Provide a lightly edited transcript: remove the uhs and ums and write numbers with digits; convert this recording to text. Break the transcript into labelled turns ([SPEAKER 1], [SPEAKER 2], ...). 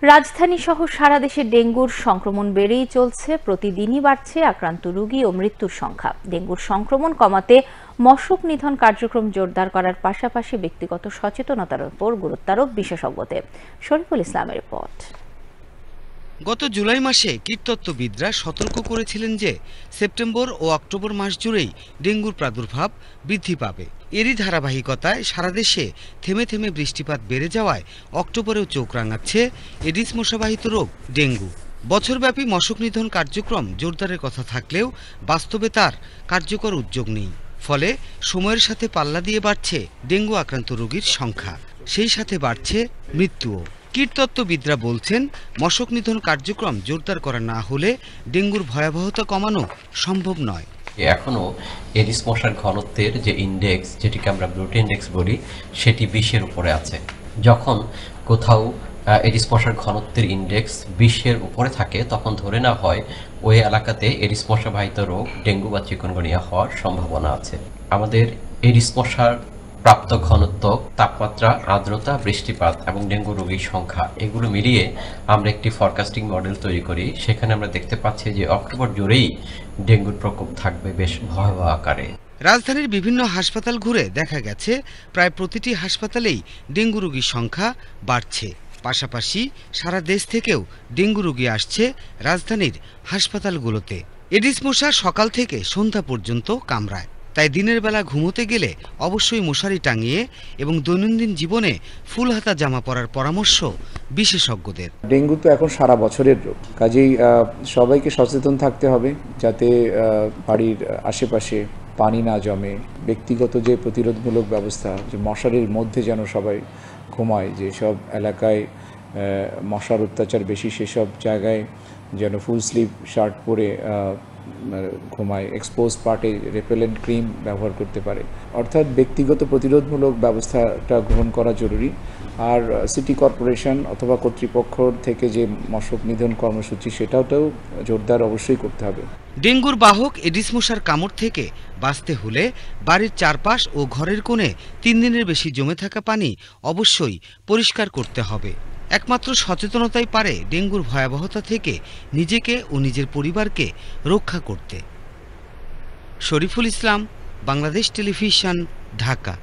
[SPEAKER 1] রাজধানী সহ সারা দেশে ডেঙ্গুর সংক্রমণ বেড়েই চলছে। প্রতিদিনই বাড়ছে আক্রান্ত রোগী ও মৃত্যুর সংখ্যা। ডেঙ্গুর সংক্রমণ কমাতে মশক নিধন কার্যক্রম জোরদার করার পাশাপাশি ব্যক্তিগত সচেতনতার উপর গুরুত্ব আরোপ বিশেষজ্ঞদের। শরীফুল ইসলামের রিপোর্ট।
[SPEAKER 2] গত জুলাই মাসে কীটতত্ত্ববিদরা সতর্ক করেছিলেন যে সেপ্টেম্বর ও অক্টোবর মাস জুড়েই ডেঙ্গুর প্রাদুর্ভাব বৃদ্ধি পাবে। এরই ধারাবাহিকতায় সারা দেশে থেমে থেমে বৃষ্টিপাত বেড়ে যাওয়ায় অক্টোবরেও চোখ রাঙাচ্ছে এডিস মশাবাহিত রোগ ডেঙ্গু। বছরব্যাপী মশক নিধন কার্যক্রম জোরদারের কথা থাকলেও বাস্তবে তার কার্যকর উদ্যোগ নেই। ফলে সময়ের সাথে পাল্লা দিয়ে বাড়ছে ডেঙ্গু আক্রান্ত রোগীর সংখ্যা, সেই সাথে বাড়ছে মৃত্যুও। কীটতত্ত্ববিদরা বলছেন, মশক নিধন কার্যক্রম জোরদার করা না হলে ডেঙ্গুর ভয়াবহতা কমানো সম্ভব নয়।
[SPEAKER 3] এখনো এডিস মশার ঘনত্বের যে ইন্ডেক্স, যেটিকে আমরা ব্লুটি ইন্ডেক্স বলি, সেটি 20-এর উপরে আছে। যখন কোথাও এডিস মশার ঘনত্বের ইন্ডেক্স 20-এর উপরে থাকে, তখন ধরে নেওয়া হয় ওই এলাকাতে এডিস মশাবাহিত রোগ ডেঙ্গু বা চিকুনগুনিয়া হওয়ার সম্ভাবনা আছে। আমাদের এডিস মশার প্রাপ্ত ঘনত্ব, তাপমাত্রা, আর্দ্রতা, বৃষ্টিপাত এবং ডেঙ্গু রোগীর সংখ্যা, এগুলো মিলিয়ে আমরা একটি ফরকাস্টিং মডেল তৈরি করি। সেখানে আমরা দেখতে পাচ্ছি যে অক্টোবর জুড়েই ডেঙ্গুর প্রকোপ থাকবে বেশ ভয়াবহ আকারে।
[SPEAKER 2] রাজধানীর বিভিন্ন হাসপাতাল ঘুরে দেখা গেছে প্রায় প্রতিটি হাসপাতালেই ডেঙ্গু রোগীর সংখ্যা বাড়ছে। পাশাপাশি সারা দেশ থেকেও ডেঙ্গু রোগী আসছে রাজধানীর হাসপাতালগুলোতে। এডিস মশা সকাল থেকে সন্ধ্যা পর্যন্ত কামড়ায়, তাই দিনের বেলা ঘুমোতে গেলে অবশ্যই মশারি টাঙিয়ে এবং দৈনন্দিন জীবনে ফুল হাতা জামা পরার পরামর্শ বিশেষজ্ঞদের।
[SPEAKER 4] ডেঙ্গু তো এখন সারা বছরের রোগ, কাজেই সবাইকে সচেতন থাকতে হবে যাতে বাড়ির আশেপাশে পানি না জমে। ব্যক্তিগত যে প্রতিরোধমূলক ব্যবস্থা, যে মশারির মধ্যে যেন সবাই ঘুমায়, যেসব এলাকায় মশার অত্যাচার বেশি সেসব জায়গায় যেন ফুল স্লিভ শার্ট পরে ঘুমায়, এক্সপোজ পার্টে রেপেলেন্ট ক্রিম ব্যবহার করতে পারে। অর্থাৎ ব্যক্তিগত প্রতিরোধমূলক ব্যবস্থাটা গ্রহণ করা জরুরি। আর সিটি কর্পোরেশন অথবা কর্তৃপক্ষ থেকে যে মশক নিধন কর্মসূচি, সেটাও জোরদার অবশ্যই করতে হবে।
[SPEAKER 2] ডেঙ্গুর বাহক এডিস মশার কামড় থেকে বাঁচতে হলে বাড়ির চারপাশ ও ঘরের কোণে 3 দিনের বেশি জমে থাকা পানি অবশ্যই পরিষ্কার করতে হবে। একমাত্র সচেতনতাই পারে ডেঙ্গুর ভয়াবহতা থেকে নিজেকে ও নিজের পরিবারকে রক্ষা করতে। শরীফুল ইসলাম, বাংলাদেশ টেলিভিশন, ঢাকা।